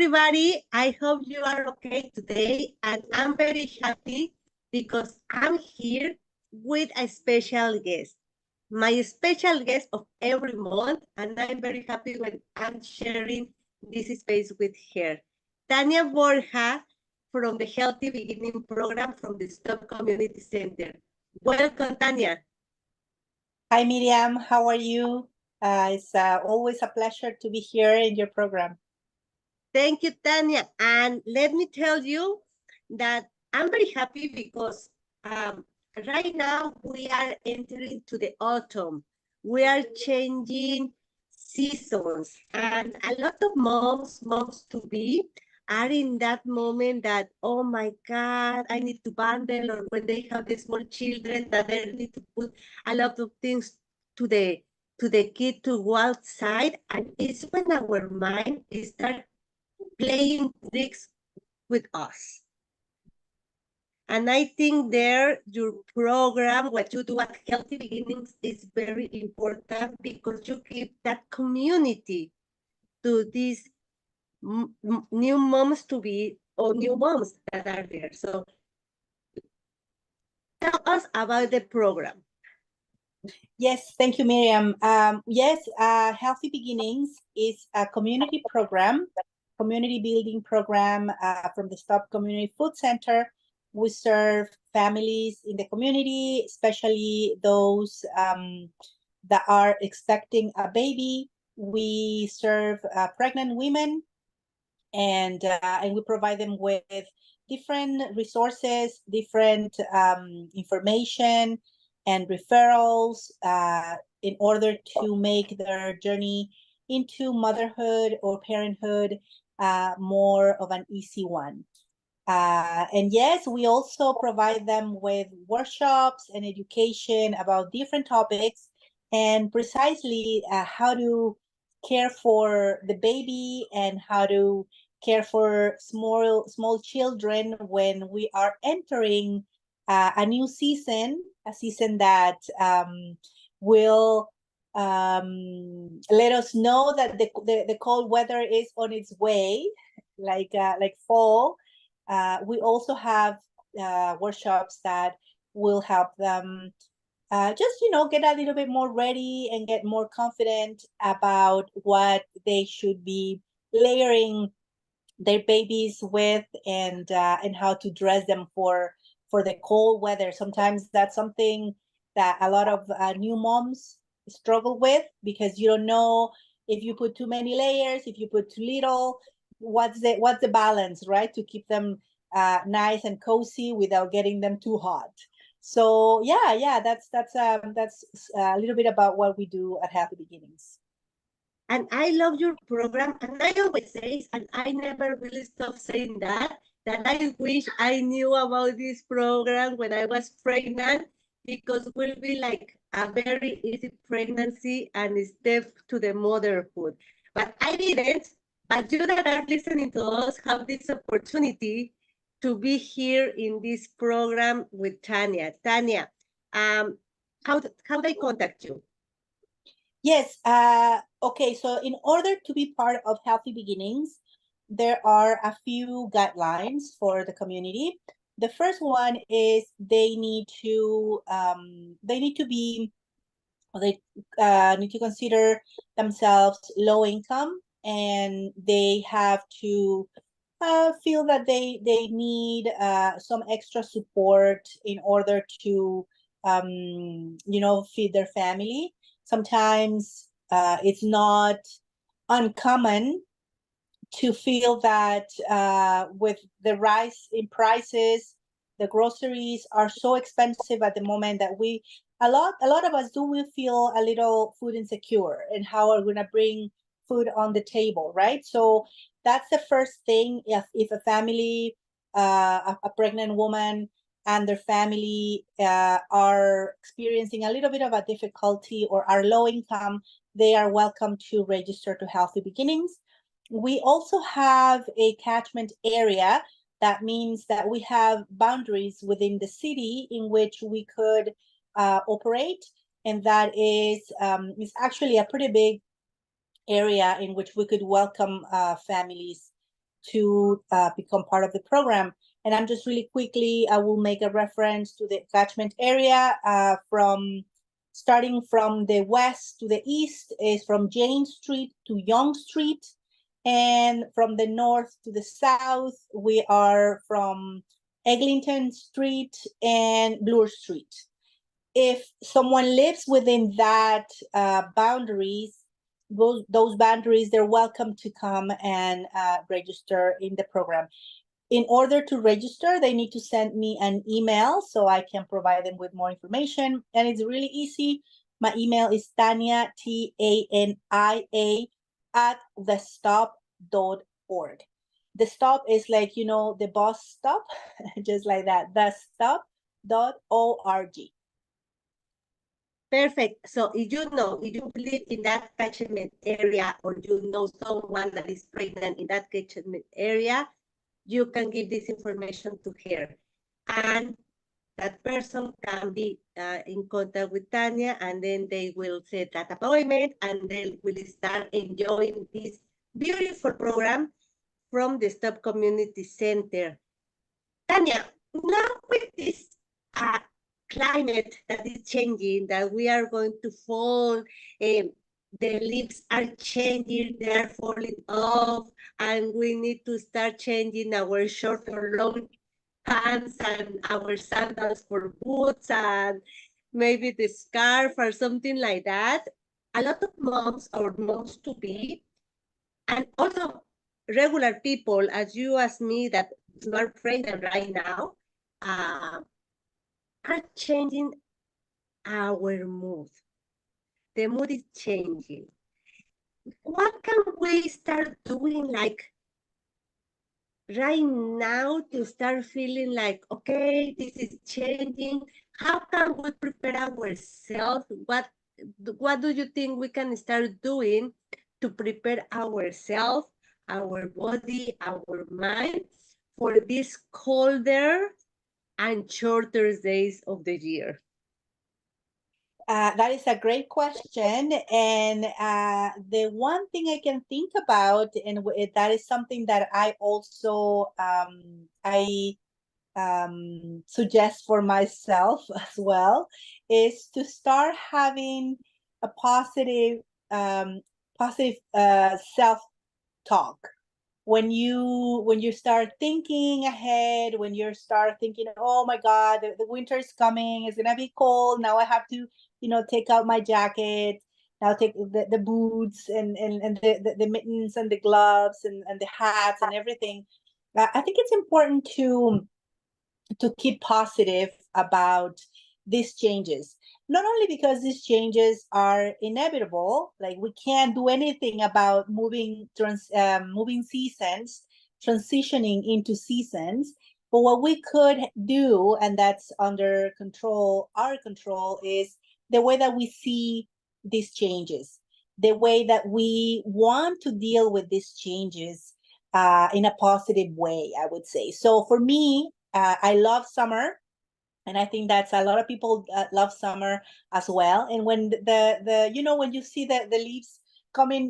everybody. I hope you are okay today. And I'm very happy because I'm here with a special guest. My special guest of every month. And I'm very happy when I'm sharing this space with her. Tania Borja from the Healthy Beginning Program from the Stop Community Center. Welcome, Tania. Hi, Miriam. How are you? It's always a pleasure to be here in your program. Thank you, Tania. And let me tell you that I'm very happy because right now we are entering to the autumn. We are changing seasons, and a lot of moms to be, are in that moment that, oh my God, I need to bundle, or when they have the small children that they need to put a lot of things to the kid to go outside, and it's when our mind start playing tricks with us. And I think there, your program, what you do at Healthy Beginnings is very important because you give that community to these new moms to be, or new moms that are there. So tell us about the program. Yes, thank you, Miriam. Yes, Healthy Beginnings is a community program, community building program from the Stop Community Food Center. We serve families in the community, especially those that are expecting a baby. We serve pregnant women, and we provide them with different resources, different information and referrals in order to make their journey into motherhood or parenthood more of an easy one. And yes, we also provide them with workshops and education about different topics and precisely how to care for the baby and how to care for small children when we are entering a new season, a season that will let us know that the cold weather is on its way, like fall. We also have workshops that will help them just, get a little bit more ready and get more confident about what they should be layering their babies with, and how to dress them for the cold weather. Sometimes that's something that a lot of new moms struggle with, because you don't know if you put too many layers, if you put too little, what's the balance, right, to keep them nice and cozy without getting them too hot. So that's a little bit about what we do at Healthy Beginnings. And I love your program. And I always say, and I never really stop saying that I wish I knew about this program when I was pregnant, because it will be like a very easy pregnancy and step to the motherhood. But I didn't. But you that are listening to us have this opportunity to be here in this program with Tania. Tania, how they contact you? Yes. Okay. So in order to be part of Healthy Beginnings, there are a few guidelines for the community. The first one is they need to be, they need to consider themselves low income, and they have to feel that they need some extra support in order to feed their family. Sometimes it's not uncommon to feel that with the rise in prices, the groceries are so expensive at the moment that a lot of us we feel a little food insecure, and how are we going to bring food on the table, right? So that's the first thing. If a family, a pregnant woman and their family are experiencing a little bit of a difficulty or are low income, they are welcome to register to Healthy Beginnings. We also have a catchment area. That means that we have boundaries within the city in which we could operate, and that is actually a pretty big area in which we could welcome families to become part of the program. And I'm just really quickly, I will make a reference to the catchment area from starting from the west to the east is from James Street to Young Street. And from the north to the south, we are from Eglinton Street and Bloor Street. If someone lives within that boundaries, those boundaries, they're welcome to come and register in the program. In order to register, they need to send me an email so I can provide them with more information. And it's really easy. My email is Tania, Tania, at thestop.org. The stop is like, you know, the bus stop, just like that, thestop.org. Perfect. So if you live in that catchment area, or you know someone that is pregnant in that catchment area, you can give this information to her. And that person can be in contact with Tania, and then they will set that appointment, and they will start enjoying this beautiful program from the Stop Community Center. Tania, now with this climate that is changing, that we are going to fall, the leaves are changing, they are falling off, and we need to start changing our short or long pants and our sandals for boots, and maybe the scarf or something like that. A lot of moms or moms-to-be, and also regular people, as you, as me, that you are pregnant right now, are changing our mood. The mood is changing. What can we start doing, like, right now, to start feeling like, okay, this is changing? How can we prepare ourselves? What do you think we can start doing to prepare ourselves, our body, our mind for these colder and shorter days of the year? That is a great question. And the one thing I can think about, and that is something that I also suggest for myself as well, is to start having a positive self-talk. When you start thinking ahead, when you start thinking, oh my God, the winter is coming, it's gonna be cold, now I have to, you know, take out my jacket, now take the boots and the mittens and the gloves and the hats and everything. I think it's important to keep positive about these changes, not only because these changes are inevitable, like we can't do anything about moving seasons, transitioning into seasons, but what we could do, and that's under our control, is the way that we see these changes, the way that we want to deal with these changes in a positive way, I would say. So for me, I love summer, and I think that's a lot of people love summer as well. And when the you know, when you see the leaves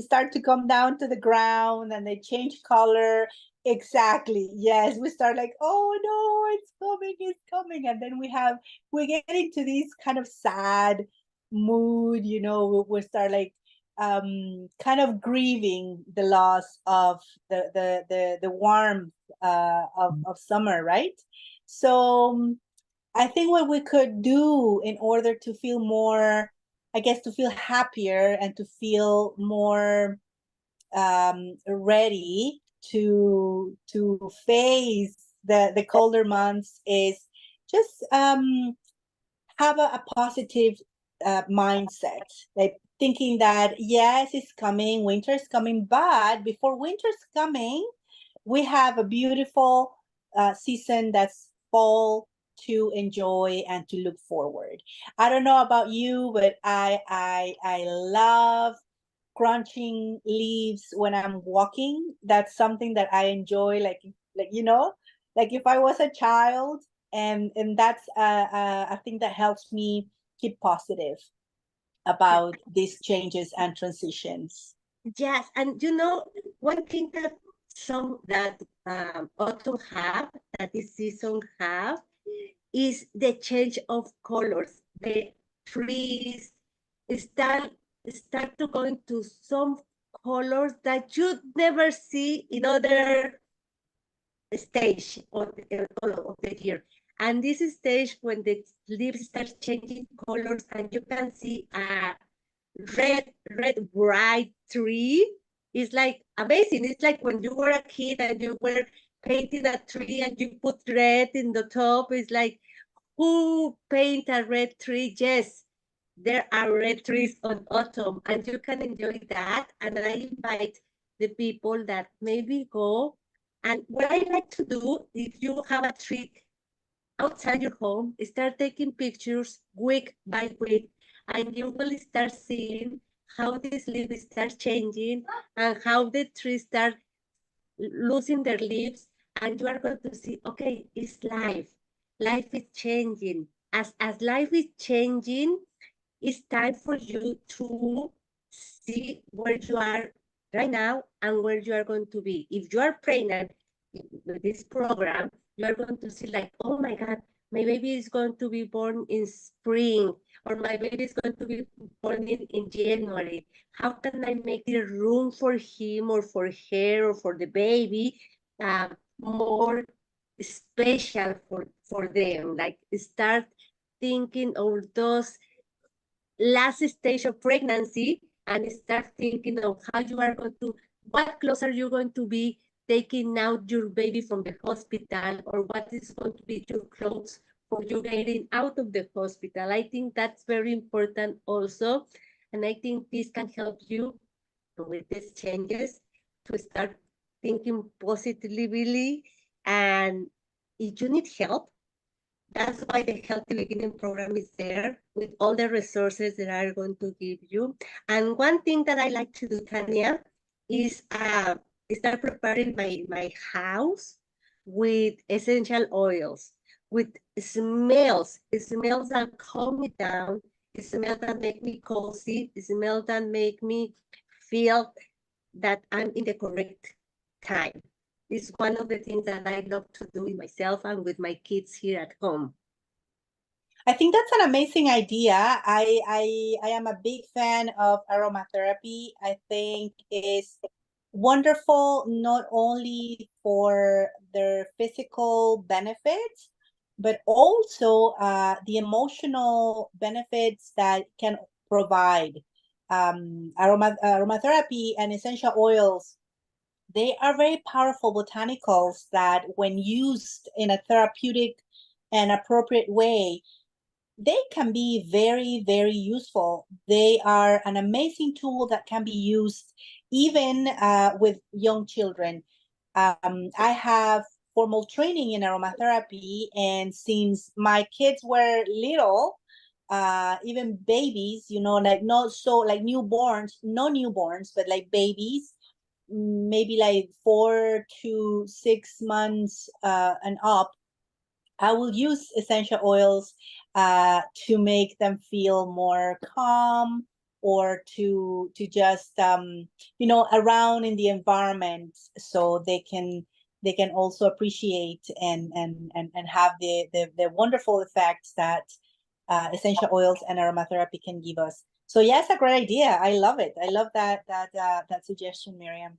start to come down to the ground and they change color, exactly, yes, we start like, oh no, it's coming, and then we get into this kind of sad mood, you know, we start like kind of grieving the loss of the warmth of summer, right? So I think what we could do in order to feel more, I guess, to feel happier and to feel more ready to face the colder months is just have a positive mindset, like thinking that yes, it's coming, winter's coming, but before winter's coming, we have a beautiful season that's fall to enjoy and to look forward. I don't know about you, but I love crunching leaves when I'm walking. That's something that I enjoy, like you know, like if I was a child, and that's a thing that helps me keep positive about these changes and transitions. Yes, and you know, one thing that some that autumn have, that this season have, is the change of colors. The trees start start to go into some colors that you'd never see in other stage of the year. And this stage when the leaves start changing colors and you can see a red bright tree, is like amazing. It's like when you were a kid and you were painting a tree and you put red in the top. It's like, who paint a red tree? Yes, there are red trees on autumn and you can enjoy that. And I invite the people that maybe go. And what I like to do, if you have a tree outside your home, start taking pictures week by week, and you will start seeing how these leaves start changing and how the trees start losing their leaves. And you are going to see, okay, it's life. Life is changing. As life is changing, it's time for you to see where you are right now and where you are going to be. If you are pregnant with this program, you are going to see like, oh my God, my baby is going to be born in spring, or my baby is going to be born in January. How can I make the room for him or for her or for the baby more special for them? Like start thinking of those last stage of pregnancy and start thinking of how you are going to, what clothes are you going to be taking out your baby from the hospital, or what is going to be your clothes for you getting out of the hospital. I think that's very important also. And I think this can help you with these changes to start thinking positively. And if you need help, that's why the Healthy Beginning program is there with all the resources that are going to give you. And one thing that I like to do, Tania, is start preparing my house with essential oils, with smells that calm me down, smells that make me cozy, smells that make me feel that I'm in the correct time. It's one of the things that I love to do with myself and with my kids here at home. I think that's an amazing idea. I am a big fan of aromatherapy. I think it's wonderful not only for their physical benefits, but also the emotional benefits that can provide. Aromatherapy and essential oils, they are very powerful botanicals that, when used in a therapeutic and appropriate way, they can be very, very useful. They are an amazing tool that can be used even with young children. I have formal training in aromatherapy, and since my kids were little, even babies, you know, like not so like newborns, no newborns, but like babies, maybe like 4 to 6 months and up, I will use essential oils to make them feel more calm, or to just you know, around in the environment, so they can also appreciate and have the wonderful effects that essential oils and aromatherapy can give us. So yes, a great idea. I love it. I love that suggestion, Miriam.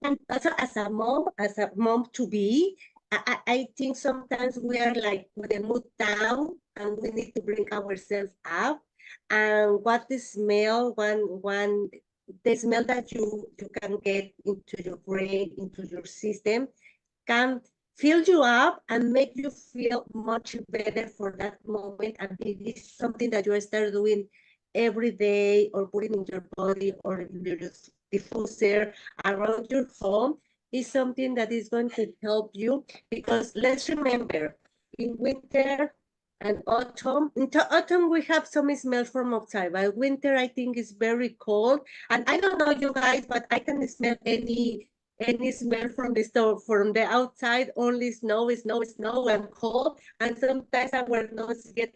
And also as a mom to be, I think sometimes we are like with the mood down and we need to bring ourselves up. And what the smell, the smell that you can get into your brain, into your system, can fill you up and make you feel much better for that moment. And it is something that you start doing every day, or putting in your body, or in your diffuser around your home, is something that is going to help you. Because let's remember, in winter and autumn, in autumn we have some smells from outside, but winter I think is very cold. And I don't know you guys, but I can smell any smell from the store, from the outside, only snow, and cold. And sometimes our nose get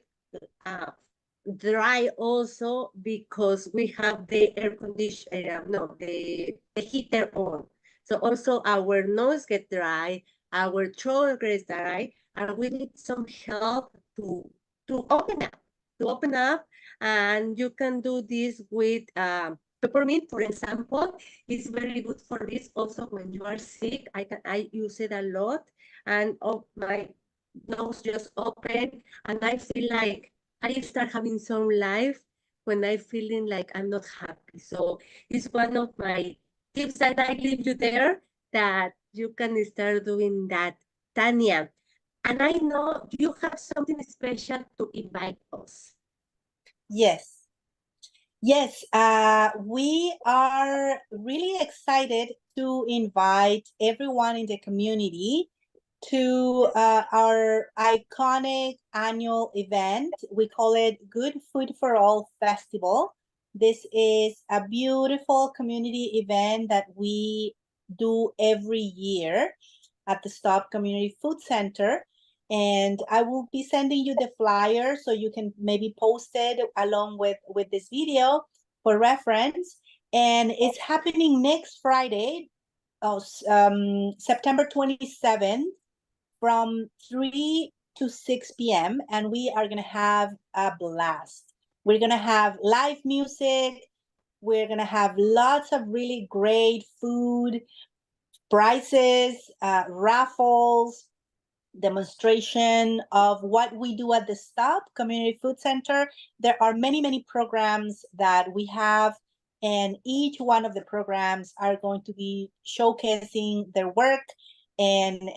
dry also, because we have the air conditioner, no, the heater on. So also our nose get dry, our throat gets dry, and we need some help to open up. And you can do this with peppermint, for example. It's very good for this. Also, when you are sick, I use it a lot, and my nose just open, and I feel like I start having some life when I feeling like I'm not happy. So it's one of my tips that I leave you there, that you can start doing that, Tania. And I know you have something special to invite us. Yes. Yes, we are really excited to invite everyone in the community to our iconic annual event. We call it Good Food for All Festival. This is a beautiful community event that we do every year at the Stop Community Food Center. And I will be sending you the flyer so you can maybe post it along with this video for reference. And it's happening next Friday, September 27th, from 3 to 6 p.m. And we are going to have a blast. We're going to have live music. We're going to have lots of really great food, prizes, raffles, demonstration of what we do at the Stop Community Food Center. There are many, many programs that we have, and each one of the programs are going to be showcasing their work and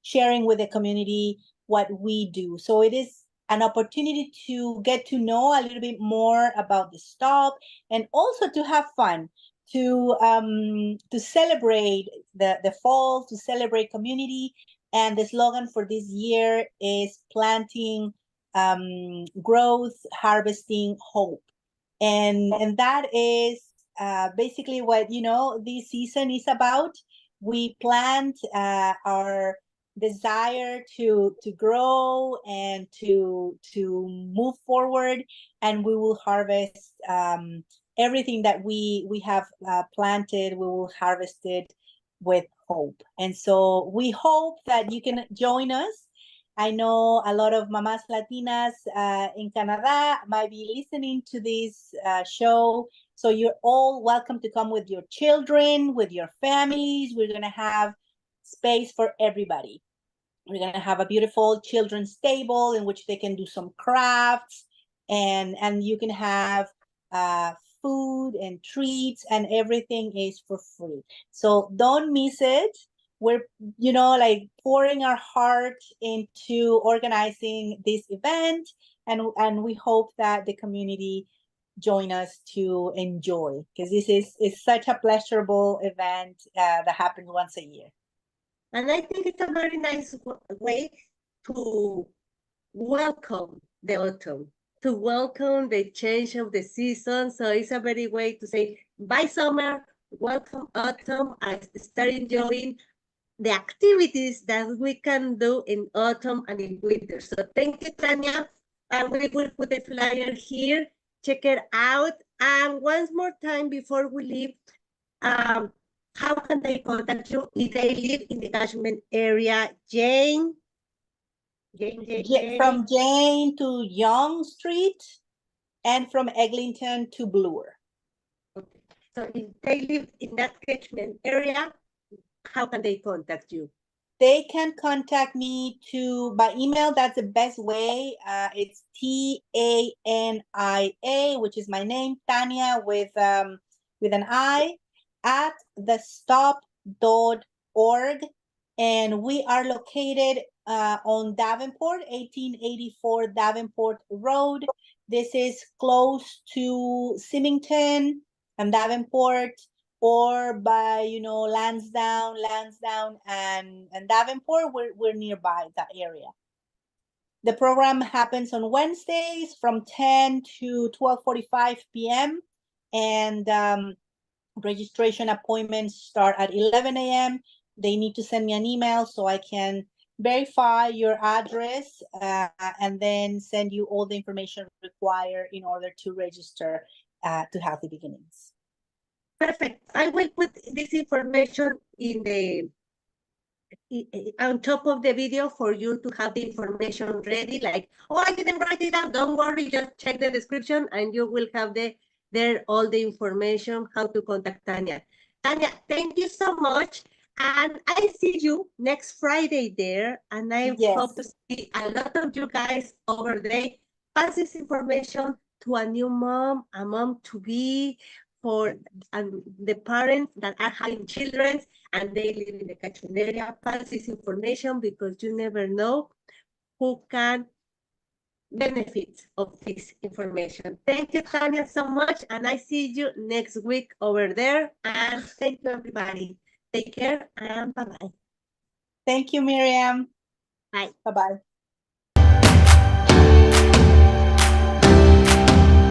sharing with the community what we do. So it is an opportunity to get to know a little bit more about the Stop, and also to have fun, to celebrate the fall, to celebrate community. And the slogan for this year is planting growth, harvesting hope. And that is basically what, this season is about. We plant our desire to grow and to move forward, and we will harvest everything that we have planted. We will harvest it with hope. And so we hope that you can join us. I know a lot of Mamas Latinas in Canada might be listening to this show. So you're all welcome to come with your children, with your families. We're going to have space for everybody. We're going to have a beautiful children's table in which they can do some crafts, and you can have food and treats, and everything is for free. So don't miss it. We're, like pouring our heart into organizing this event, and we hope that the community join us to enjoy, because this is such a pleasurable event that happens once a year. And I think it's a very nice way to welcome the autumn, to welcome the change of the season. So it's a very way to say, bye summer, welcome autumn, and start enjoying the activities that we can do in autumn and in winter. So thank you, Tania. And we will put the flyer here. Check it out. And once more time before we leave, how can they contact you if they live in the catchment area? Jane? Jane. From Jane to Young Street, and from Eglinton to Bloor. Okay. So if they live in that catchment area, how can they contact you? They can contact me by email. That's the best way. It's TANIA, which is my name, Tania with an I, at thestop.org. And we are located on Davenport, 1884 Davenport Road. This is close to Symington and Davenport, or by Lansdowne and Davenport. We're nearby that area. The program happens on Wednesdays from 10 to 12:45 p.m. and registration appointments start at 11 a.m. They need to send me an email so I can verify your address and then send you all the information required in order to register to Healthy Beginnings. Perfect. I will put this information in the on top of the video for you to have the information ready. Like, oh, I didn't write it down. Don't worry, just check the description and you will have there all the information how to contact Tania. Tania, thank you so much. And I see you next Friday there. And I hope to Yes. see a lot of you guys over there. Pass this information to a new mom, a mom to be, for the parents that are having children and they live in the catchment area. Pass this information because you never know who can benefit of this information. Thank you, Tania, so much. And I see you next week over there. And thank you, everybody. Take care and bye-bye. Thank you, Miriam. Bye. Bye-bye.